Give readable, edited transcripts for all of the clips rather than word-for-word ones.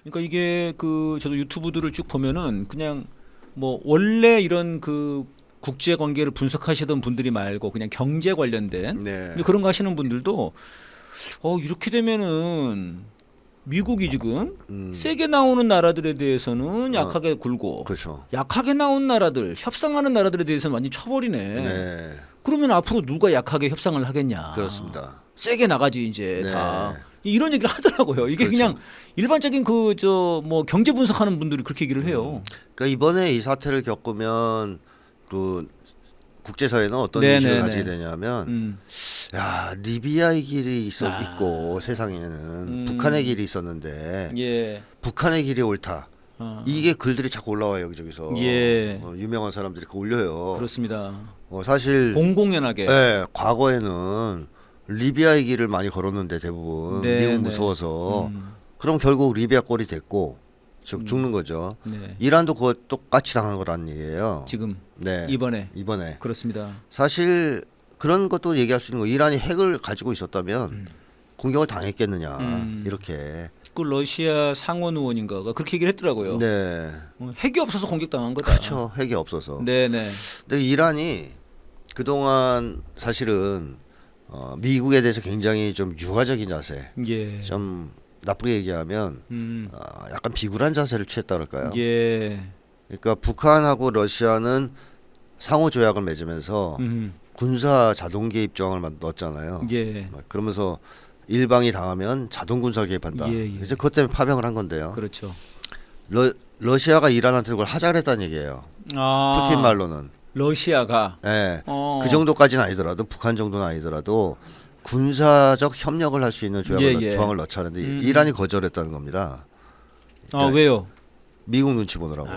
그러니까 이게 그 저도 유튜브들을 쭉 보면은 그냥 뭐 원래 이런 그 국제 관계를 분석하시던 분들이 말고 그냥 경제 관련된 네. 근데 그런 거 하시는 분들도 이렇게 되면은 미국이 지금 세게 나오는 나라들에 대해서는 약하게 굴고 그렇죠. 약하게 나온 나라들 협상하는 나라들에 대해서는 완전 쳐버리네. 네. 그러면 앞으로 누가 약하게 협상을 하겠냐. 그렇습니다. 세게 나가지 이제 네. 다 이런 얘기를 하더라고요. 이게 그렇죠. 그냥 일반적인 그 저 뭐 경제 분석하는 분들이 그렇게 얘기를 해요. 그러니까 이번에 이 사태를 겪으면 또 국제사회는 어떤 네네네. 인식을 가지게 되냐면 야 리비아의 길이 있고 세상에는 북한의 길이 있었는데 예. 북한의 길이 옳다. 이게 글들이 자꾸 올라와요 여기저기서. 예. 유명한 사람들이 그 올려요. 그렇습니다. 사실 공공연하게. 네, 과거에는 리비아의 길을 많이 걸었는데 대부분 네, 미국 네. 무서워서 그럼 결국 리비아 꼴이 됐고 죽는 거죠. 네. 이란도 그거 똑같이 당한 거란 얘기예요. 지금 네. 이번에 이번에 그렇습니다. 사실 그런 것도 얘기할 수 있는 거. 이란이 핵을 가지고 있었다면 공격을 당했겠느냐 이렇게. 그 러시아 상원 의원인가가 그렇게 얘기를 했더라고요. 네. 핵이 없어서 공격당한 거다. 그렇죠. 핵이 없어서. 네네. 근데 이란이 그동안 사실은 미국에 대해서 굉장히 좀 유화적인 자세, 예. 좀 나쁘게 얘기하면 약간 비굴한 자세를 취했다 그럴까요? 예. 그러니까 북한하고 러시아는 상호 조약을 맺으면서 군사 자동 개입 조항을 넣었잖아요. 예. 그러면서 일방이 당하면 자동 군사 개입한다. 예, 예. 이제 그것 때문에 파병을 한 건데요. 그렇죠. 러시아가 이란한테 그걸 하자 했다는 얘기예요. 푸틴 말로는. 러시아가. 네. 그 정도까지는 아니더라도 북한 정도는 아니더라도 군사적 협력을 할 수 있는 조항을 넣자는데 이란이 거절했다는 겁니다. 그러니까 왜요? 미국 눈치 보느라고.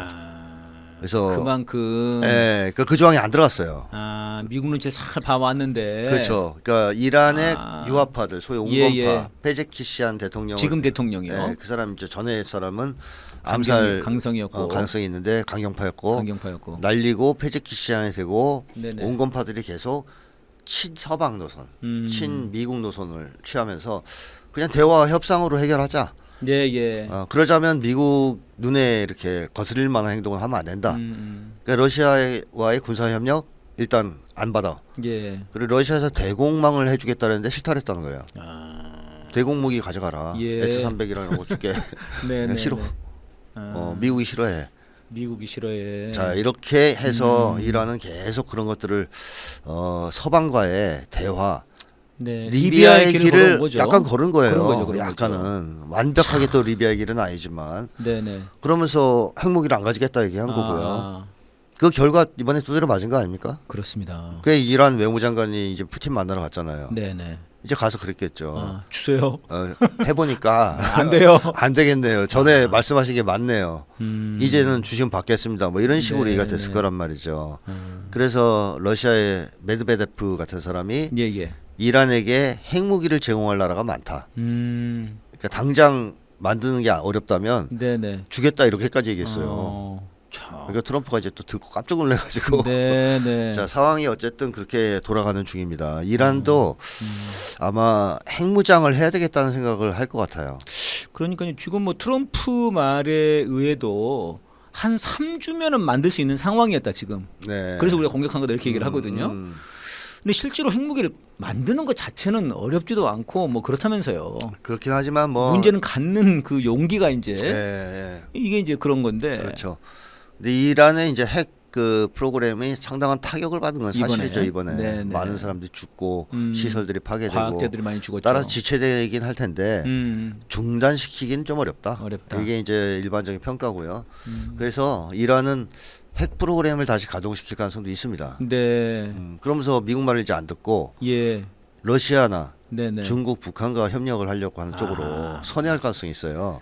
그래서 그만큼. 네, 그 조항이 안 들어갔어요. 미국 눈치 잘 봐왔는데. 그렇죠. 그러니까 이란의 유화파들, 소위 온건파, 페제키시안 대통령 지금 대통령이요. 네, 그 사람 이제 전에 사람은 암살 강성이었고 가능성이 있는데 강경파였고 날리고 페제키시안이 되고 네네. 온건파들이 계속 친서방 노선, 친미국 노선을 취하면서 그냥 대화 협상으로 해결하자. 예. 그러자면 미국 눈에 이렇게 거슬릴 만한 행동을 하면 안 된다. 그러니까 러시아와의 군사 협력 일단 안 받아. 예. 그리고 러시아에서 대공망을 해주겠다는데 실타했다는 거예요. 대공 무기 가져가라. 예. S-300이라는 거 줄게. 네. 싫어. 미국이 싫어해. 미국이 싫어해. 자 이렇게 해서 이란은 계속 그런 것들을 서방과의 대화, 네. 리비아의 길을 거죠. 약간 걸은 거예요. 그런 약간은 완벽하게 또 리비아의 길은 아니지만 네네. 그러면서 핵무기를 안 가지겠다 얘기한 거고요. 그 결과 이번에 두드려 맞은 거 아닙니까? 그렇습니다. 그 이란 외무장관이 이제 푸틴 만나러 갔잖아요. 네네. 이제 가서 그랬겠죠. 주세요. 해보니까 안 돼요. 안 되겠네요. 전에 말씀하신 게 맞네요. 이제는 주시면 받겠습니다. 뭐 이런 식으로 얘기가 됐을 거란 말이죠. 그래서 러시아의 메드베데프 같은 사람이 예. 이란에게 핵무기를 제공할 나라가 많다. 그러니까 당장 만드는 게 어렵다면 네네. 주겠다 이렇게까지 얘기했어요. 그러니까 트럼프가 이제 또 듣고 깜짝 놀래가지고 네네. 자 상황이 어쨌든 그렇게 돌아가는 중입니다. 이란도 아마 핵무장을 해야 되겠다는 생각을 할 것 같아요. 그러니까 지금 뭐 트럼프 말에 의해도 한 3주면은 만들 수 있는 상황이었다 지금. 네. 그래서 우리가 공격한 거다 이렇게 얘기를 하거든요. 근데 실제로 핵무기를 만드는 것 자체는 어렵지도 않고 뭐 그렇다면서요. 그렇긴 하지만 뭐 문제는 갖는 그 용기가 이제 예. 이게 이제 그런 건데. 그렇죠. 근데 이란의 이제 핵 그 프로그램이 상당한 타격을 받은 건 사실이죠 이번에. 네네. 많은 사람들이 죽고 시설들이 파괴되고 과학자들이 많이 죽었죠. 따라서 지체되긴 할 텐데 중단시키긴 좀 어렵다. 어렵다. 이게 이제 일반적인 평가고요. 그래서 이란은 핵 프로그램을 다시 가동시킬 가능성도 있습니다. 네. 그러면서 미국 말을 이제 안 듣고 예. 러시아나 네네. 중국, 북한과 협력을 하려고 하는 쪽으로 선회할 가능성이 있어요.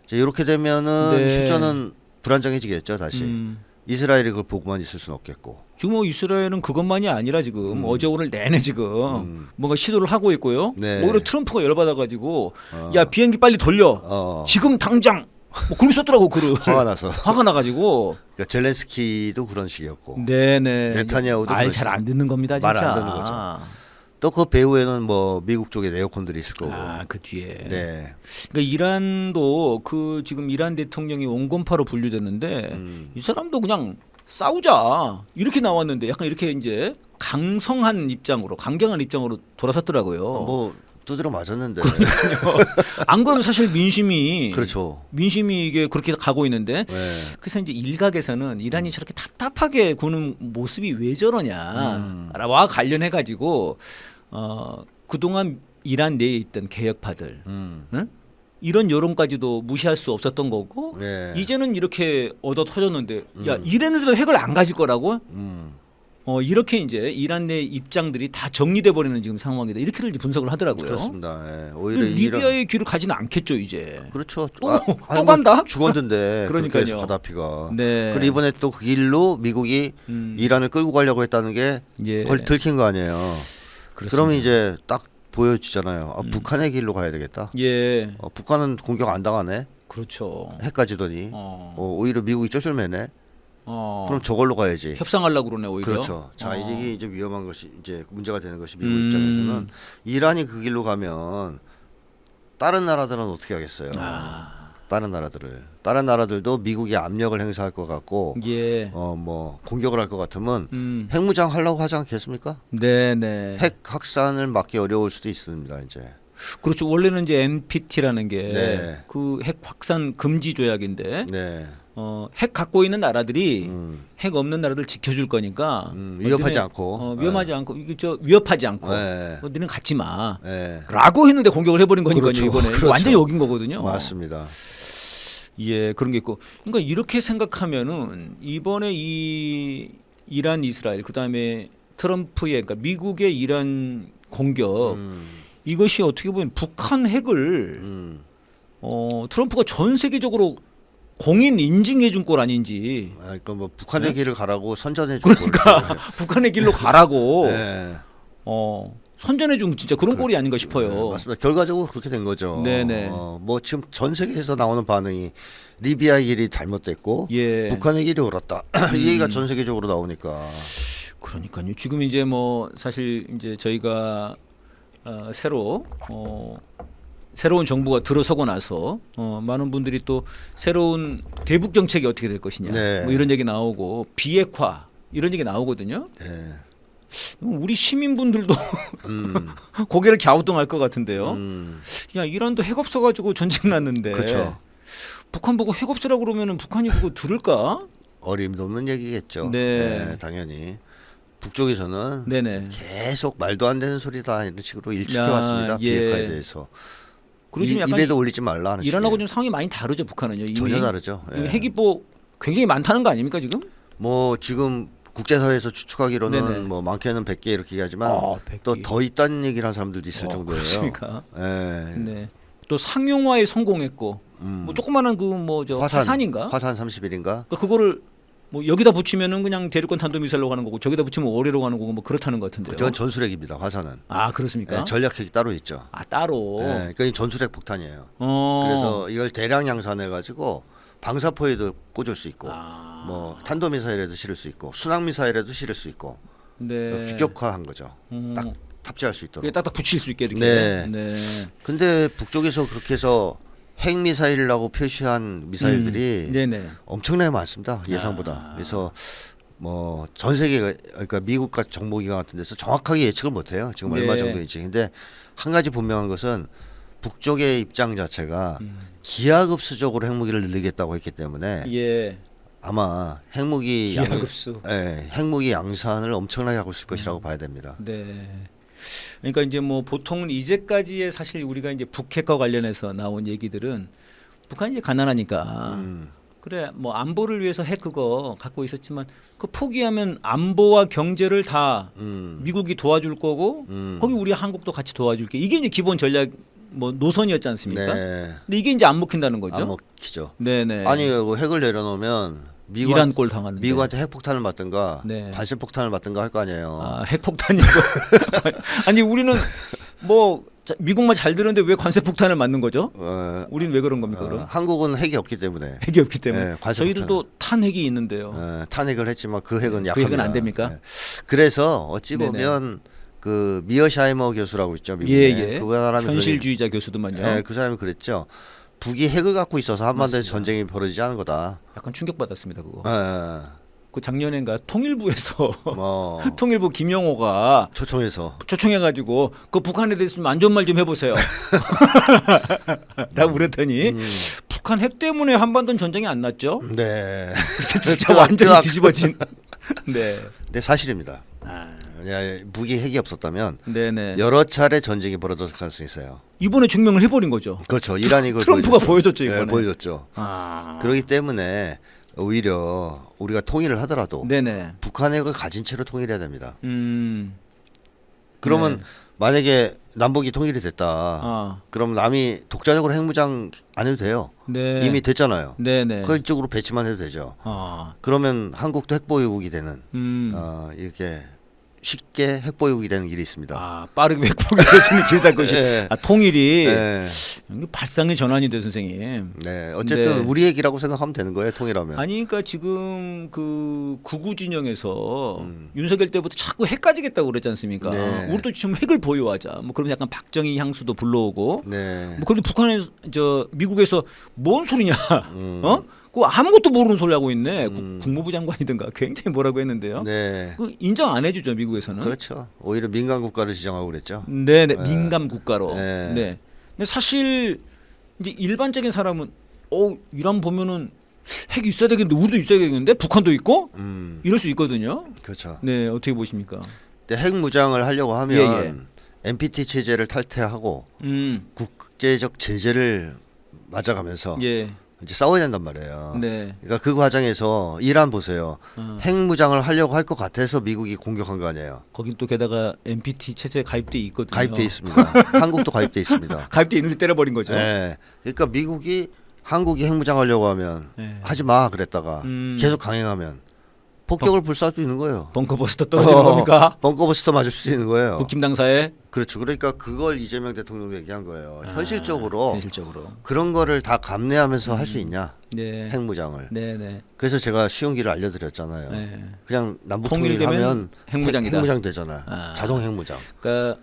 이제 이렇게 되면은 네. 휴전은 불안정해지겠죠 다시. 이스라엘이 그걸 보고만 있을 수는 없겠고. 지금 뭐 이스라엘은 그것만이 아니라 지금 어제 오늘 내내 지금 뭔가 시도를 하고 있고요. 네. 오히려 트럼프가 열받아가지고 야 비행기 빨리 돌려. 지금 당장. 뭐 그렇게 썼더라고 글을. 화가 나서. 화가 나가지고. 그러니까 젤렌스키도 그런 식이었고. 네네. 네타냐후도 말 잘 안 듣는 겁니다 진짜. 말 안 듣는 거죠. 또 그 배후에는 뭐 미국 쪽에 네오콘들이 있을 거고. 그 뒤에. 네. 그러니까 이란도 그 지금 이란 대통령이 온건파로 분류되는데 이 사람도 그냥 싸우자 이렇게 나왔는데 약간 이렇게 이제 강성한 입장으로 강경한 입장으로 돌아섰더라고요. 뭐 두드려 맞았는데. 안 그러면 사실 민심이 그렇죠. 민심이 이게 그렇게 가고 있는데 네. 그래서 이제 일각에서는 이란이 저렇게 답답하게 구는 모습이 왜 저러냐와 관련해 가지고 그동안 이란 내에 있던 개혁파들 응? 이런 여론까지도 무시할 수 없었던 거고 네. 이제는 이렇게 얻어 터졌는데 야 이란에서도 핵을 안 가질 거라고 이렇게 이제 이란 내 입장들이 다 정리돼 버리는 지금 상황이다 이렇게들 이제 분석을 하더라고요. 그렇습니다. 예. 오히려 리비아의 귀를 가지는 않겠죠 이제. 그렇죠. 또 간다? 죽었는데 그러니까요. 그렇게 해서 가다피가. 네. 그리고 이번에 또 그 길로 미국이 이란을 끌고 가려고 했다는 게 예. 거의 들킨 거 아니에요. 그렇습니다. 그러면 이제 딱 보여지잖아요. 북한의 길로 가야 되겠다. 예. 북한은 공격 안 당하네. 그렇죠. 핵 가지더니 오히려 미국이 쫄쫄매네. 그럼 저걸로 가야지. 협상하려고 그러네 오히려. 그렇죠. 자 이게 이제 위험한 것이 이제 문제가 되는 것이 미국 입장에서는 이란이 그 길로 가면 다른 나라들은 어떻게 하겠어요? 다른 나라들도 미국이 압력을 행사할 것 같고, 예. 뭐 공격을 할 것 같으면 핵무장 하려고 하지 않겠습니까? 네네. 핵 확산을 막기 어려울 수도 있습니다. 이제. 그렇죠. 원래는 이제 NPT라는 게 네. 그 핵 확산 금지 조약인데 네. 핵 갖고 있는 나라들이 핵 없는 나라들 지켜줄 거니까 위협하지 너희네, 않고. 위험하지 않고 이게 위협하지 않고 네. 너희는 갖지 마. 네. 라고 했는데 공격을 해버린 거니까요. 그렇죠. 이번에 그렇죠. 완전히 여긴 거거든요. 맞습니다. 예, 그런 게 있고. 그러니까 이렇게 생각하면은 이번에 이 이란 이스라엘 그다음에 트럼프의 그러니까 미국의 이란 공격 이것이 어떻게 보면 북한 핵을 트럼프가 전 세계적으로 공인 인증해 준 꼴 아닌지. 그러니까 뭐 북한의 길을 가라고 선전해 준 그러니까 북한의 길로 가라고 네. 선전해 준 진짜 그런 꼴이 아닌가 네, 싶어요. 맞습니다. 결과적으로 그렇게 된 거죠. 네네. 뭐 지금 전 세계에서 나오는 반응이 리비아의 길이 잘못됐고 예. 북한의 길이 옳았다. 이 얘기가 전 세계적으로 나오니까. 그러니까요. 지금 이제 뭐 사실 이제 저희가 새로운 정부가 들어서고 나서 많은 분들이 또 새로운 대북 정책이 어떻게 될 것이냐 네. 뭐 이런 얘기 나오고 비핵화 이런 얘기 나오거든요. 네. 우리 시민분들도 고개를 갸우뚱할 것 같은데요. 야 이란도 핵 없어가지고 전쟁 났는데 그렇죠. 북한 보고 핵 없으라고 그러면은 북한이 그거 들을까? 어림도 없는 얘기겠죠. 네. 네, 당연히 북쪽에서는 네네. 계속 말도 안 되는 소리다 이런 식으로 일축해 야, 왔습니다. 예. 비핵화에 대해서. 그리고 좀 약간 입에도 올리지 말라 하는 이란하고 식의. 좀 상황이 많이 다르죠 북한은요. 이미 전혀 다르죠. 예. 핵이 뭐 굉장히 많다는 거 아닙니까 지금? 뭐 지금 국제사회에서 추측하기로는 네네. 뭐 많게는 100개 이렇게 얘기하지만 100개. 또 더 있다는 얘기를 하는 사람들도 있을 정도예요. 그렇습니까? 예. 네. 또 상용화에 성공했고 뭐 조그마한 그 뭐 저 화산인가? 화산 30일인가? 그거를 뭐 여기다 붙이면은 그냥 대륙간 탄도미사일로 가는 거고 저기다 붙이면 어뢰로 가는 거고 뭐 그렇다는 것 같은데요. 저건 전술핵입니다. 화산은. 아 그렇습니까? 예, 전략핵이 따로 있죠. 아 따로. 예, 그러니까 이 전술핵 폭탄이에요. 어. 그래서 이걸 대량 양산해 가지고 방사포에도 꽂을 수 있고 아. 뭐 탄도미사일에도 실을 수 있고 순항미사일에도 실을 수 있고 네. 규격화한 거죠. 딱 탑재할 수 있도록. 그게 딱딱 붙일 수 있게 이렇게. 네. 네. 근데 북쪽에서 그렇게 해서 핵미사일이라고 표시한 미사일들이 네네. 엄청나게 많습니다. 예상보다. 그래서 뭐 전 세계가 그러니까 미국과 정보기관 같은 데서 정확하게 예측을 못해요. 지금 얼마 네. 정도인지. 근데 한 가지 분명한 것은 북쪽의 입장 자체가 기하급수적으로 핵무기를 늘리겠다고 했기 때문에 예. 아마 핵무기 기하급수. 핵무기 양산을 엄청나게 하고 있을 것이라고 봐야 됩니다. 네. 그러니까 이제 뭐 보통은 이제까지의 사실 우리가 이제 북핵과 관련해서 나온 얘기들은 북한이 이제 가난하니까 그래 뭐 안보를 위해서 핵 그거 갖고 있었지만 그 포기하면 안보와 경제를 다 미국이 도와줄 거고 거기 우리 한국도 같이 도와줄게 이게 이제 기본 전략 뭐 노선이었지 않습니까? 네. 근데 이게 이제 안 먹힌다는 거죠. 안 먹히죠. 네네. 아니 뭐 핵을 내려놓으면 이란 꼴 당하는데. 미국한테 핵폭탄을 맞든가 네. 관세폭탄을 맞든가 할 거 아니에요. 아, 핵폭탄이고. 아니 우리는 뭐 미국만 잘 드는데 왜 관세폭탄을 맞는 거죠? 우리는 왜 그런 겁니까? 그럼? 한국은 핵이 없기 때문에. 핵이 없기 때문에. 네, 관세폭탄은. 저희들도 탄핵이 있는데요. 탄핵을 했지만 그 핵은 그 약합니다. 핵은 안 됩니까? 그래서 어찌 네네. 보면 그 미어샤이머 교수라고 있죠, 미국에. 예. 그 사람이 현실주의자 교수도만요. 예, 그 사람이 그랬죠. 북이 핵을 갖고 있어서 한반도에서 맞습니다. 전쟁이 벌어지지 않은 거다. 약간 충격받았습니다 그거. 예, 그 작년엔가 통일부에서 뭐 통일부 김영호가 초청해서 초청해가지고 그 북한에 대해서 좀 안 좋은 말 좀 해보세요. 라고 그랬더니 북한 핵 때문에 한반도는 전쟁이 안 났죠. 네. 그래서 진짜 완전히 뒤집어진. 네. 네, 사실입니다. 아, 북이 핵이 없었다면 네네. 여러 차례 전쟁이 벌어졌을 가능성이 있어요. 이번에 증명을 해버린 거죠. 그렇죠. 이란이 그걸 트럼프가 보여줬죠 이번에. 예, 보여줬죠. 아. 그렇기 때문에 오히려 우리가 통일을 하더라도 네네. 북한 핵을 가진 채로 통일해야 됩니다. 그러면 네. 만약에 남북이 통일이 됐다. 아. 그럼 남이 독자적으로 핵무장 안 해도 돼요. 네. 이미 됐잖아요. 네네. 그 이쪽으로 배치만 해도 되죠. 아. 그러면 한국도 핵보유국이 되는 이렇게 쉽게 핵보유국이 되는 길이 있습니다. 아 빠르게 핵폭이 되시는 길다 것이. 네. 아 통일이 네. 이게 발상의 전환이 돼 선생님. 네, 어쨌든 네. 우리 얘기라고 생각하면 되는 거예요. 통일하면. 아니 그러니까 지금 그 구구 진영에서 윤석열 때부터 자꾸 핵 가지겠다고 그랬지 않습니까? 네. 우리도 지금 핵을 보유하자. 뭐 그러면 약간 박정희 향수도 불러오고. 네. 뭐 그런데 북한에 저 미국에서 뭔 소리냐? 어? 그 아무것도 모르는 소리 하고 있네. 국무부 장관이든가 굉장히 뭐라고 했는데요. 네. 그 인정 안 해주죠 미국에서는. 그렇죠. 오히려 민간 국가를 지정하고 그랬죠. 네네 민감 국가로. 네. 네. 근데 사실 이제 일반적인 사람은 이란 보면은 핵이 있어야 되겠는데 우리도 있어야 되겠는데 북한도 있고 이럴 수 있거든요. 그렇죠. 네 어떻게 보십니까? 근데 핵무장을 하려고 하면 예. NPT 체제를 탈퇴하고 국제적 제재를 맞아가면서 예. 이제 싸워야 된단 말이에요. 네. 그러니까 그 과정에서 이란 보세요. 핵무장을 하려고 할 것 같아서 미국이 공격한 거 아니에요. 거긴 또 게다가 NPT 체제에 가입돼 있거든요. 가입돼 있습니다. 한국도 가입돼 있습니다. 가입돼 있는데 때려버린 거죠. 네. 그러니까 미국이 한국이 핵무장하려고 하면 네. 하지 마 그랬다가 계속 강행하면 폭격을 불사할 수 있는 거예요. 벙커버스터 떨어지는 겁니까? 벙커버스터 맞을 수도 있는 거예요. 국힘 당사에 그렇죠. 그러니까 그걸 이재명 대통령도 얘기한 거예요. 현실적으로 현실적으로. 그런 거를 다 감내하면서 할 수 있냐 네. 핵무장을. 네네. 그래서 제가 쉬운 길을 알려드렸잖아요. 네. 그냥 남북 통일되면 통일하면 핵무장이다. 핵무장 되잖아요. 아. 자동 핵무장. 그러니까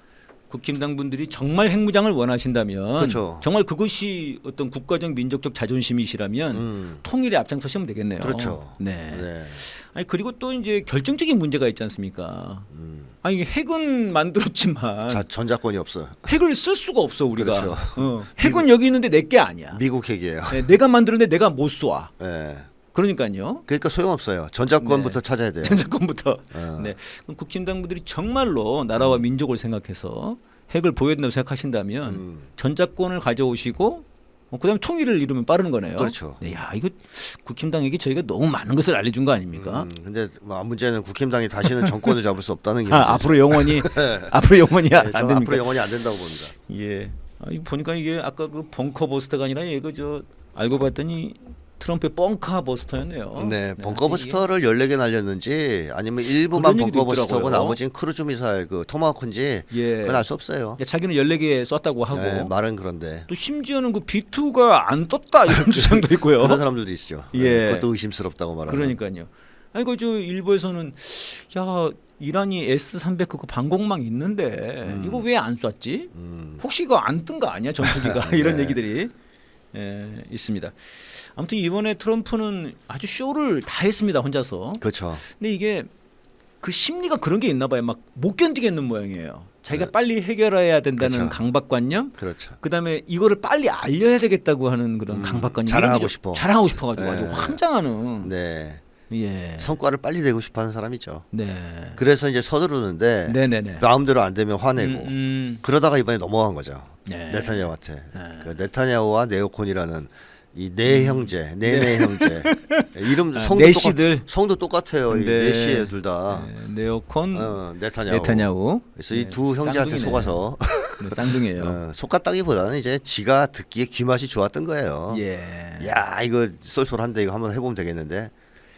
국힘당 분들이 정말 핵무장을 원하신다면 그렇죠. 정말 그것이 어떤 국가적 민족적 자존심이시라면 통일에 앞장서시면 되겠네요. 그렇죠. 네. 네. 아니 그리고 또 이제 결정적인 문제가 있지 않습니까? 아니 핵은 만들었지만 전자권이 없어요. 핵을 쓸 수가 없어 우리가. 그렇죠. 핵은 여기 있는데 내 게 아니야. 미국 핵이에요. 네, 내가 만들었는데 내가 못 쏴. 네. 그러니까요. 그러니까 소용없어요. 전자권부터 네. 찾아야 돼요. 전자권부터. 네. 그럼 국힘당 분들이 정말로 나라와 민족을 생각해서 핵을 보여야 된다고 생각하신다면 전자권을 가져오시고 그다음에 통일을 이루면 빠르는 거네요. 그렇죠. 네, 야 이거 국힘당에게 저희가 너무 많은 것을 알려준 거 아닙니까? 근데 뭐 문제는 국힘당이 다시는 정권을 잡을 수 없다는 게 앞으로 영원히 앞으로 영원히 네, 안 저 됩니까? 앞으로 영원히 안 된다고 봅니다. 예. 이거 보니까 이게 아까 그 벙커 버스터가 아니라 이거 저 알고 봤더니 트럼프의 뻥카 버스터였네요. 네, 벙커버스터를 14개 날렸는지 아니면 일부만 그런 얘기도 벙커버스터고 있더라고요. 나머지는 크루즈 미사일 그 토마호크인지 예. 그건 알 수 없어요. 자기는 14개 쐈다고 하고 네, 말은 그런데 또 심지어는 그 B2가 안 떴다 이런 주장도 있고요. 그런 사람들도 있죠. 예. 그것도 의심스럽다고 말하는. 그러니까요. 아니 그저 일부에서는 야 이란이 S-300 그거 방공망 있는데 이거 왜 안 쐈지? 혹시 이거 안 뜬 거 아니야 전투기가 이런 네. 얘기들이 있습니다. 아무튼 이번에 트럼프는 아주 쇼를 다 했습니다 혼자서. 그렇죠. 근데 이게 그 심리가 그런 게 있나 봐요. 막 못 견디겠는 모양이에요. 자기가 빨리 해결해야 된다는 그렇죠. 강박관념. 그렇죠. 그다음에 이거를 빨리 알려야 되겠다고 하는 그런 강박관념. 자랑하고 싶어. 자랑하고 싶어가지고 네. 아주 환장하는. 네. 예. 성과를 빨리 내고 싶어하는 사람이죠. 네. 그래서 이제 서두르는데 네네네. 마음대로 안 되면 화내고 그러다가 이번에 넘어간 거죠. 네. 네타냐후한테. 그 네타냐후와 네오콘이라는 이 네 형제, 네네 형제 이름 성도 네시들. 성도 똑같아요. 이 네. 네시에 둘 다. 네오콘, 네타냐후. 네타냐후. 그래서 이 두 형제한테 쌍둥이네. 속아서 네, 쌍둥이에요. 속았다기보다는 이제 지가 듣기에 귀맛이 좋았던 거예요. 예. 야 이거 쏠쏠한데 이거 한번 해보면 되겠는데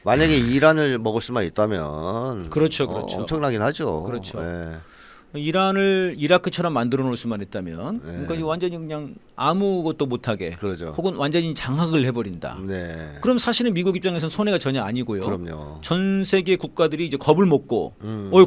만약에 이란을 먹을 수만 있다면 그렇죠, 그렇죠. 엄청나긴 하죠. 그렇죠. 예. 이란을 이라크처럼 만들어 놓을 수만 있다면 그러니까 이 완전히 그냥 아무것도 못하게 그러죠. 혹은 완전히 장악을 해버린다. 네. 그럼 사실은 미국 입장에서는 손해가 전혀 아니고요. 그럼요. 전 세계 국가들이 이제 겁을 먹고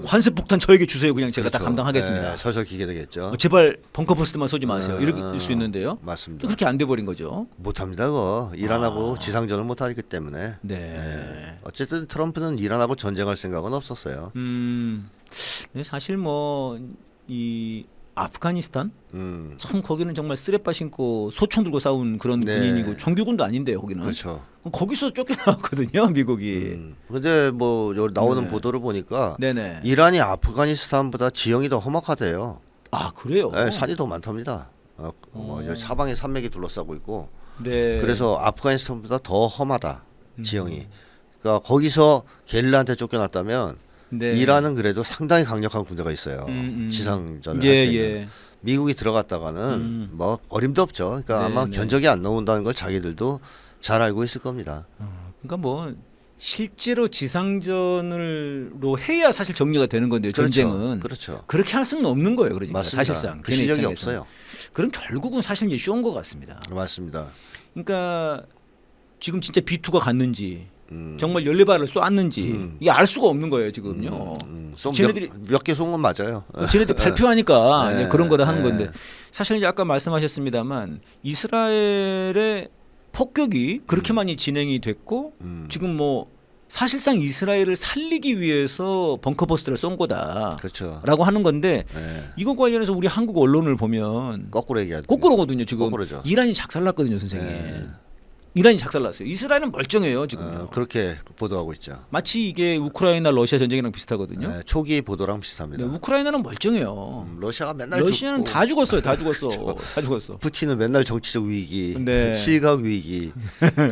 관세 폭탄 저에게 주세요. 그냥 제가 다 그렇죠. 감당하겠습니다. 네, 설설 기게 되겠죠. 제발 벙커버스트만 쏘지 마세요. 이럴 수 있는데요. 맞습니다. 그렇게 안 돼 버린 거죠. 못합니다. 그거 이란하고 지상전을 못하기 때문에. 네. 어쨌든 트럼프는 이란하고 전쟁할 생각은 없었어요. 근데 사실 뭐 이 아프가니스탄 참 거기는 정말 쓰레빠 신고 소총 들고 싸운 그런 네. 군인이고 정규군도 아닌데요. 거기는. 그렇죠. 거기서 쫓겨나왔거든요. 미국이. 근데 뭐 여기 나오는 네. 보도를 보니까 네네. 이란이 아프가니스탄보다 지형이 더 험악하대요. 아 그래요? 네, 산이 더 많답니다. 여기 사방에 산맥이 둘러싸고 있고 네. 그래서 아프가니스탄보다 더 험하다 지형이. 그러니까 거기서 게릴라한테 쫓겨났다면 네. 이란은 그래도 상당히 강력한 군대가 있어요. 지상전을 할 수 있는. 미국이 들어갔다가는 뭐 어림도 없죠. 그러니까 네, 아마 네. 견적이 안 나온다는 걸 자기들도 잘 알고 있을 겁니다. 그러니까 뭐 실제로 지상전으로 해야 사실 정리가 되는 건데요. 전쟁은. 그렇죠. 그렇게 할 수는 없는 거예요. 그러니까 맞습니다. 사실상 그 걔네 실력이 입장에서는. 없어요. 그럼 결국은 사실 이제 쇼인 것 같습니다. 맞습니다. 그러니까 지금 진짜 B2가 갔는지 정말 14발을 쏘았는지 이게 알 수가 없는 거예요 지금요. 쟤네들이 몇 개 쏜 건 맞아요. 쟤네들 발표하니까 네. 이제 그런 거다 하는 네. 건데 사실 이제 아까 말씀하셨습니다만 이스라엘의 폭격이 그렇게 많이 진행이 됐고 지금 뭐 사실상 이스라엘을 살리기 위해서 벙커버스트를 쏜 거다라고 그렇죠. 하는 건데 네. 이거 관련해서 우리 한국 언론을 보면 거꾸로 얘기하죠. 거꾸로거든요. 지금 거꾸로죠. 이란이 작살났거든요, 선생님. 네. 이란이 작살났어요. 이스라엘은 멀쩡해요 지금. 그렇게 보도하고 있죠. 마치 이게 우크라이나 러시아 전쟁이랑 비슷하거든요. 네, 초기 보도랑 비슷합니다. 네, 우크라이나는 멀쩡해요. 러시아가 맨날 러시아는 죽고 다 죽었어요. 다 죽었어. 다 죽었어. 푸틴은 맨날 정치적 위기, 네. 시각 위기.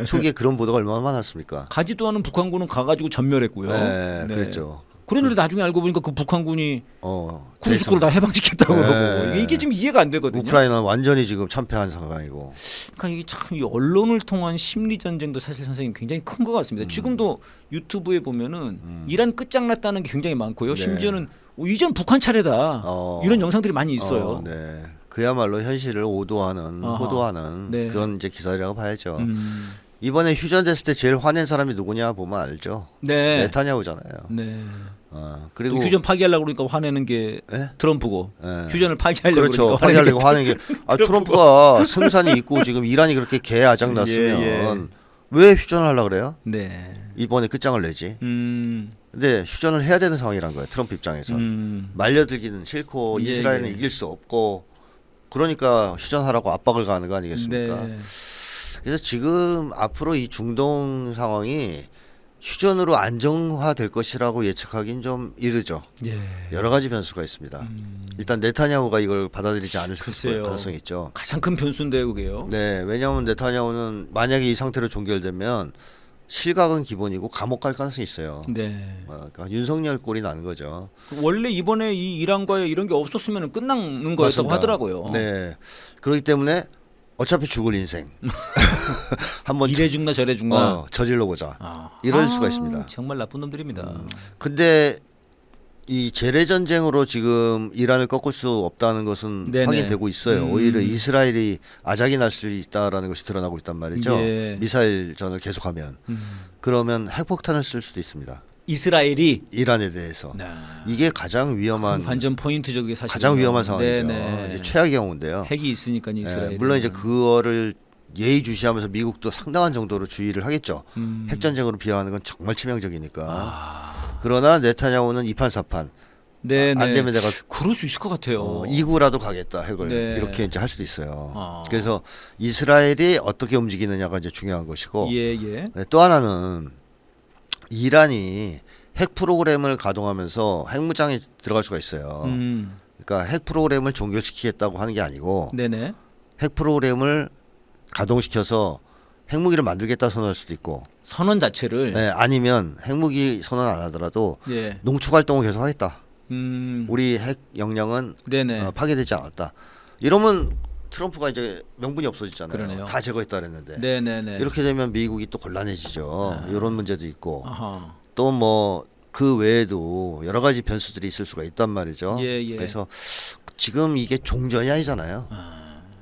초기에 그런 보도가 얼마나 많았습니까? 가지도 않은 북한군은 가가지고 전멸했고요. 네, 네. 그랬죠. 그랬는데 나중에 알고 보니까 그 북한군이 대성- 쿠르스크를 다 해방시켰다고 네. 그러고 이게 지금 이해가 안 되거든요. 우크라이나는 완전히 지금 참패한 상황이고. 그러니까 이게 참 이 언론을 통한 심리 전쟁도 사실 선생님 굉장히 큰 것 같습니다. 지금도 유튜브에 보면은 이란 끝장났다는 게 굉장히 많고요. 네. 심지어는 이젠 북한 차례다 이런 영상들이 많이 있어요. 네. 그야말로 현실을 오도하는, 아하. 호도하는 네. 그런 이제 기사라고 봐야죠. 이번에 휴전됐을 때 제일 화낸 사람이 누구냐 보면 알죠. 네. 네타냐후잖아요. 네. 그리고 휴전 파기하려고 그러니까 화내는 게 예? 트럼프고 예. 휴전을 파기하려고 그렇죠. 그러니까 파기하려고 하는 게 트럼프가 승산이 있고 지금 이란이 그렇게 개아장 났으면 예. 왜 휴전을 하려고 그래요? 네. 이번에 끝장을 내지. 음. 근데 휴전을 해야 되는 상황이란 거예요. 트럼프 입장에서. 말려들기는 싫고 예, 이스라엘은 예. 이길 수 없고 그러니까 휴전하라고 압박을 가하는 거 아니겠습니까? 네. 그래서 지금 앞으로 이 중동 상황이 휴전으로 안정화될 것이라고 예측하기는 좀 이르죠. 예. 여러 가지 변수가 있습니다. 일단 네타냐후가 이걸 받아들이지 않을 글쎄요. 가능성이 있죠. 가장 큰 변수인데요, 그게요. 네, 왜냐하면 네타냐후는 만약에 이 상태로 종결되면 실각은 기본이고 감옥 갈 가능성이 있어요. 네. 그러니까 윤석열 꼴이 나는 거죠. 원래 이번에 이 이란과의 이런 게 없었으면 끝나는 거였다고 맞습니다. 하더라고요. 네, 그렇기 때문에 어차피 죽을 인생 한번 이래 죽나 저래 죽나. 저질러 보자. 아. 이럴 수가 있습니다. 정말 나쁜 놈들입니다. 근데 이 재래 전쟁으로 지금 이란을 꺾을 수 없다는 것은 네네. 확인되고 있어요. 오히려 이스라엘이 아작이 날 수 있다라는 것이 드러나고 있단 말이죠. 예. 미사일전을 계속하면 그러면 핵폭탄을 쓸 수도 있습니다. 이스라엘이 이란에 대해서 네. 이게 가장 위험한 관전 포인트죠, 그게 사실. 가장 위험한 상황이죠. 네네. 이제 최악의 경우인데요. 핵이 있으니까 이스라엘. 물론 이제 그거를 예의주시하면서 미국도 상당한 정도로 주의를 하겠죠. 핵전쟁으로 비하하는 건 정말 치명적이니까. 그러나 네타냐후는 이판사판 네네. 안 되면 내가 그럴 수 있을 것 같아요. 이구라도 가겠다 핵을 네. 이렇게 이제 할 수도 있어요. 그래서 이스라엘이 어떻게 움직이느냐가 이제 중요한 것이고 예. 네, 또 하나는 이란이 핵 프로그램을 가동하면서 핵무장에 들어갈 수가 있어요. 그러니까 핵 프로그램을 종결시키겠다고 하는 게 아니고 네네. 핵 프로그램을 가동시켜서 핵무기를 만들겠다 선언할 수도 있고 선언 자체를. 네, 아니면 핵무기 선언 안 하더라도 예. 농축 활동을 계속 하겠다. 음. 우리 핵 역량은 네네. 파괴되지 않았다. 이러면 트럼프가 이제 명분이 없어지잖아요. 그러네요. 다 제거했다 그랬는데 네네네. 이렇게 되면 미국이 또 곤란해지죠. 이런 문제도 있고 아하. 또 뭐 그 외에도 여러 가지 변수들이 있을 수가 있단 말이죠. 예, 예. 그래서 지금 이게 종전이 아니잖아요.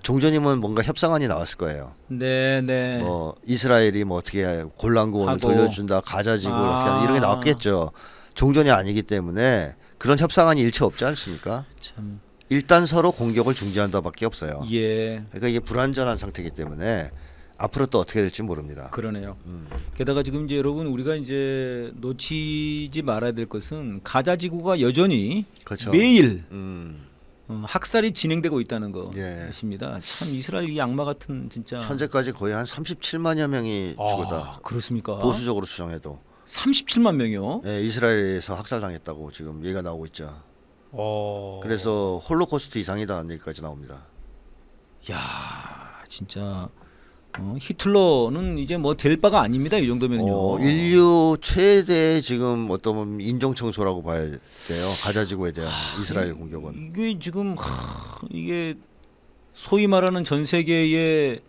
종전이면 뭔가 협상안이 나왔을 거예요. 네, 네. 뭐 이스라엘이 뭐 어떻게 골란구원을 하고. 돌려준다, 가자지구를 어떻게 하는 이런 게 나왔겠죠. 종전이 아니기 때문에 그런 협상안이 일체 없지 않습니까? 참. 일단 서로 공격을 중지한다밖에 없어요. 예. 그러니까 이게 불안전한 상태이기 때문에 앞으로 또 어떻게 될지 모릅니다. 그러네요. 게다가 지금 이제 여러분 우리가 이제 놓치지 말아야 될 것은 가자 지구가 여전히 그렇죠. 매일 음, 학살이 진행되고 있다는 예. 것입니다. 참 이스라엘 이 악마 같은 진짜. 현재까지 거의 한 37만여 명이 죽었다. 그렇습니까? 보수적으로 추정해도 37만 명이요? 예, 이스라엘에서 학살당했다고 지금 얘기가 나오고 있죠. 그래서 홀로코스트 이상이다는 얘기까지 나옵니다. 야, 진짜 히틀러는 이제 뭐 될 바가 아닙니다. 이 정도면요. 인류 최대 지금 어떤 보면 인종 청소라고 봐야 돼요. 가자지구에 대한 이스라엘 공격은. 이게 지금 이게 소위 말하는 전 세계의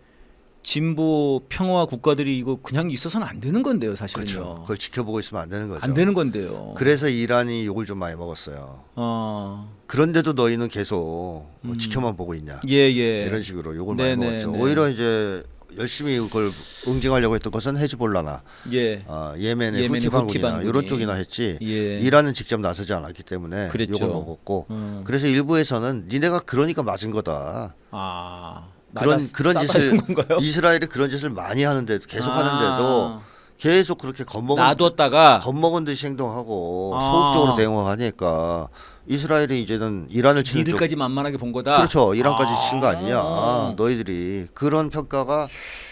진보 평화 국가들이 이거 그냥 있어서는 안 되는 건데요, 사실은요. 그렇죠. 그걸 지켜보고 있으면 안 되는 거죠. 안 되는 건데요. 그래서 이란이 욕을 좀 많이 먹었어요. 어, 그런데도 너희는 계속 뭐 지켜만 보고 있냐. 예, 예. 이런 식으로 욕을 네, 많이 네, 먹었죠. 네. 오히려 이제 열심히 그걸 응징하려고 했던 것은 헤즈볼라나 예. 예멘의 예멘의 후티 후티 반군이나 반군이. 이런 쪽이나 했지 예. 이란은 직접 나서지 않았기 때문에 그랬죠. 욕을 먹었고 어. 그래서 일부에서는 니네가 그러니까 맞은 거다. 아, 그런 짓을 건가요? 이스라엘이 그런 짓을 많이 하는데 계속 아. 하는데도 계속 그렇게 놔뒀다가 겁먹은 듯이 행동하고 아. 소극적으로 대응하니까 이스라엘이 이제는 이란을 치는 쪽 니들까지 만만하게 본 거다. 그렇죠. 이란까지 아. 친 거 아니냐. 너희들이 그런 평가가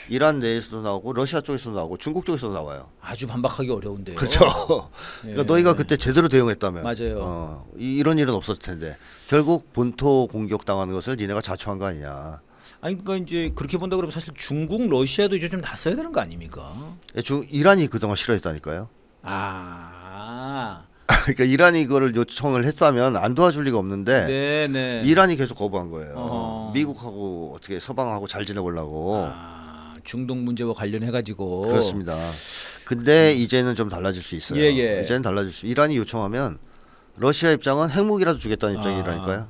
이란 내에서도 나오고 러시아 쪽에서도 나오고 중국 쪽에서도 나와요. 아주 반박하기 어려운데요. 그렇죠. 예. 그러니까 너희가 그때 제대로 대응했다면 맞아요. 이런 일은 없었을 텐데 결국 본토 공격 당하는 것을 니네가 자초한 거 아니냐. 아니 그러니까 이제 그렇게 본다 그러면 사실 중국, 러시아도 이제 좀 나서야 되는 거 아닙니까? 이란이 그동안 싫어했다니까요. 아, 그러니까 이란이 이거를 요청을 했다면 안 도와줄 리가 없는데 네, 네. 이란이 계속 거부한 거예요. 어허. 미국하고 어떻게 서방하고 잘 지내보려고. 중동 문제와 관련해 가지고 그렇습니다. 근데 이제는 좀 달라질 수 있어요. 예, 예. 이제는 달라질 수. 이란이 요청하면 러시아 입장은 핵무기라도 주겠다는 입장이라니까요.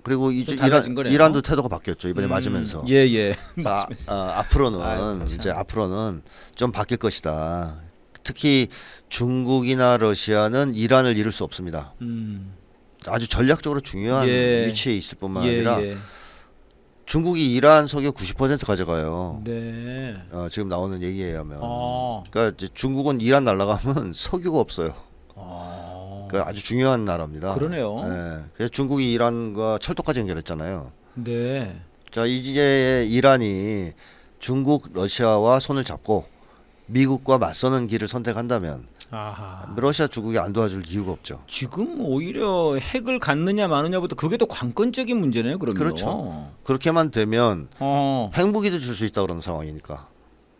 그리고 이제 좀 달라진 거네요. 이란도 태도가 바뀌었죠. 이번에 맞으면서. 예, 예. 자, 맞으면서. 앞으로는 아유, 참. 이제 앞으로는 좀 바뀔 것이다. 특히 중국이나 러시아는 이란을 잃을 수 없습니다. 아주 전략적으로 중요한 예. 위치에 있을 뿐만 예, 아니라 예. 중국이 이란 석유 90% 가져가요. 네. 지금 나오는 얘기에 의하면. 아. 그러니까 이제 중국은 이란 날아가면 석유가 없어요. 아. 그러니까 아주 중요한 나라입니다. 그러네요. 예. 그래서 중국이 이란과 철도까지 연결했잖아요. 네. 자, 이제 이란이 중국, 러시아와 손을 잡고 미국과 맞서는 길을 선택한다면 아하. 러시아, 중국이 안 도와줄 이유가 없죠. 지금 오히려 핵을 갖느냐 마느냐보다 그게 더 관건적인 문제네요. 그러면. 그렇죠. 그렇게만 되면 핵무기도 줄 수 있다 그런 상황이니까.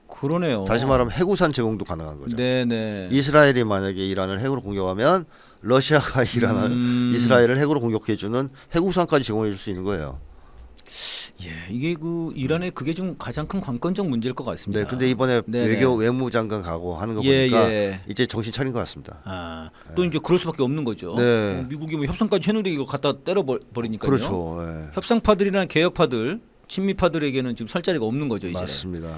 그러네요. 다시 말하면 핵우산 제공도 가능한 거죠. 네네. 이스라엘이 만약에 이란을 핵으로 공격하면 러시아가 이스라엘을 핵으로 공격해주는 핵우산까지 제공해 줄 수 있는 거예요. 예, 이게 그 이란의 그게 좀 가장 큰 관건적 문제일 것 같습니다. 네, 근데 이번에 네네. 외무장관 가고 하는 거 예, 보니까 예. 이제 정신 차린 것 같습니다. 아, 또 이제 그럴 수밖에 없는 거죠. 네. 미국이 뭐 협상까지 했는데 이거 갖다 때려 버리니까요. 그렇죠. 예. 협상파들이나 개혁파들, 친미파들에게는 지금 살 자리가 없는 거죠 이제. 맞습니다.